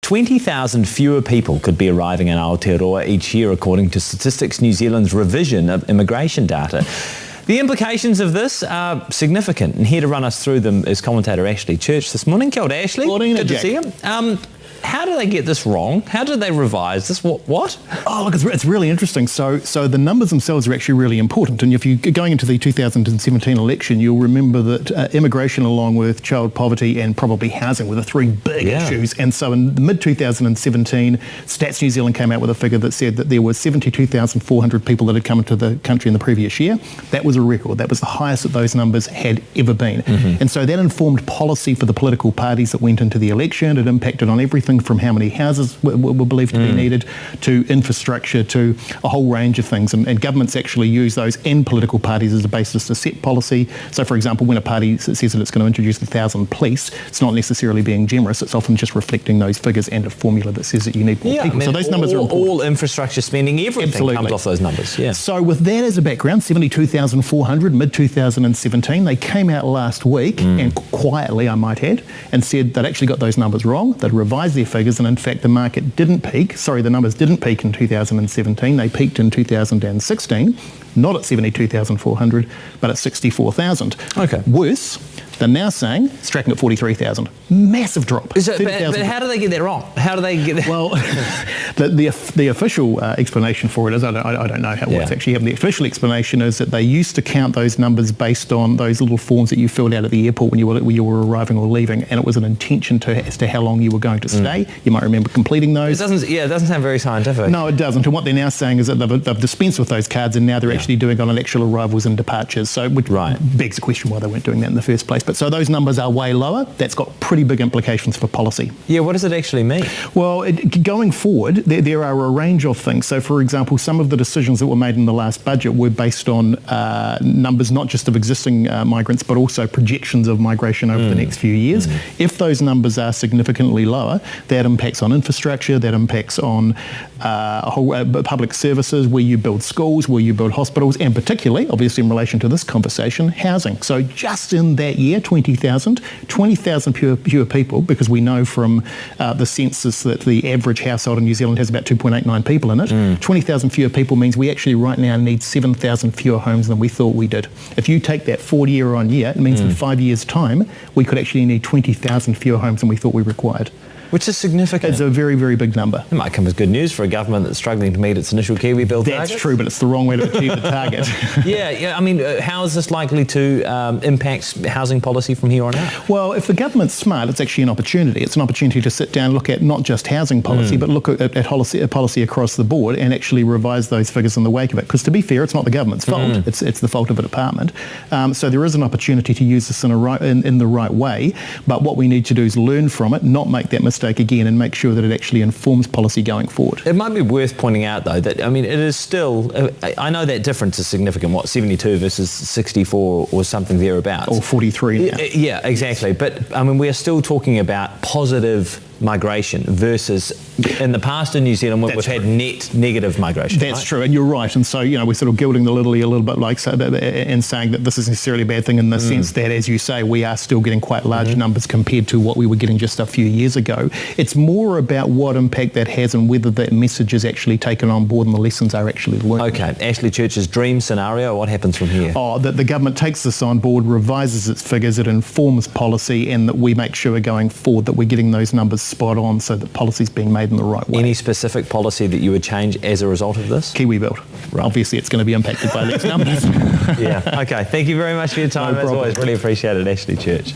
20,000 fewer people could be arriving in Aotearoa each year, according to Statistics New Zealand's revision of immigration data. The implications of this are significant, and here to run us through them is commentator Ashley Church this morning. Kia ora, Ashley. Morning, good to see you. How do they get this wrong? How did they revise this? What? Oh, look, it's really interesting. So the numbers themselves are actually really important. And if you're going into the 2017 election, you'll remember that immigration, along with child poverty and probably housing, were the three big issues. And so in mid-2017, Stats New Zealand came out with a figure that said that there were 72,400 people that had come into the country in the previous year. That was a record. That was the highest that those numbers had ever been. And so that informed policy for the political parties that went into the election. It impacted on everything from how many houses were believed to be needed, to infrastructure, to a whole range of things. And governments actually use those and political parties as a basis to set policy. So, for example, when a party says that it's going to introduce 1,000 police, it's not necessarily being generous. It's often just reflecting those figures and a formula that says that you need more people. I mean, so those numbers are important. All infrastructure spending, everything comes off those numbers. Yeah. So with that as a background, 72,400 mid-2017, they came out last week, and quietly, I might add, and said they'd actually got those numbers wrong. They'd revised their figures, and in fact the market didn't peak. Sorry, the numbers didn't peak in 2017. They peaked in 2016, not at 72,400, but at 64,000. Okay. Worse, they're now saying it's tracking at 43,000. Massive drop. But how do they get that wrong? How do they get that? Well, the official explanation for it is, I don't know how what's actually happened. The official explanation is that they used to count those numbers based on those little forms that you filled out at the airport when you were arriving or leaving, and it was an intention as to how long you were going to stay. You might remember completing those. It doesn't sound very scientific. No, it doesn't. And what they're now saying is that they've dispensed with those cards, and now they're actually doing on actual arrivals and departures. So which begs the question why they weren't doing that in the first place. But so those numbers are way lower. That's got pretty big implications for policy. Yeah, what does it actually mean? Well, going forward, there are a range of things. So, for example, some of the decisions that were made in the last budget were based on numbers not just of existing migrants, but also projections of migration over the next few years. If those numbers are significantly lower, that impacts on infrastructure, that impacts on public services, where you build schools, where you build hospitals, and particularly, obviously in relation to this conversation, housing. So just in that year, 20,000 fewer people, because we know from the census that the average household in New Zealand has about 2.89 people in it. 20,000 fewer people means we actually right now need 7,000 fewer homes than we thought we did. If you take that forward year on year, it means in 5 years' time, we could actually need 20,000 fewer homes than we thought we required. Which is significant. It's a very, very big number. It might come as good news for a government that's struggling to meet its initial Kiwi Bill target. That's true, but it's the wrong way to achieve the target. Yeah. I mean, how is this likely to impact housing policy from here on out? Well, if the government's smart, it's actually an opportunity. It's an opportunity to sit down and look at not just housing policy, but look at policy across the board and actually revise those figures in the wake of it. Because to be fair, it's not the government's fault. It's the fault of a department. So there is an opportunity to use this in the right way. But what we need to do is learn from it, not make that mistake again, and make sure that it actually informs policy going forward. It might be worth pointing out, though, that, I mean, it is still, I know that difference is significant, 72 versus 64 or something thereabouts. Or 43 now. Yeah, exactly. But, I mean, we are still talking about positive migration versus in the past in New Zealand we've had net negative migration. That's true, and you're right. And so, we're sort of gilding the lily a little bit and saying that this isn't necessarily a bad thing in the sense that, as you say, we are still getting quite large numbers compared to what we were getting just a few years ago. It's more about what impact that has and whether that message is actually taken on board and the lessons are actually learned. Okay, Ashley Church's dream scenario, what happens from here? That the government takes this on board, revises its figures, it informs policy, and that we make sure going forward that we're getting those numbers spot on so that policy's being made in the right way. Any specific policy that you would change as a result of this? Kiwi Build. Right. Obviously, it's going to be impacted by these numbers. Yeah. Okay. Thank you very much for your time, as always. Really appreciate it, Ashley Church.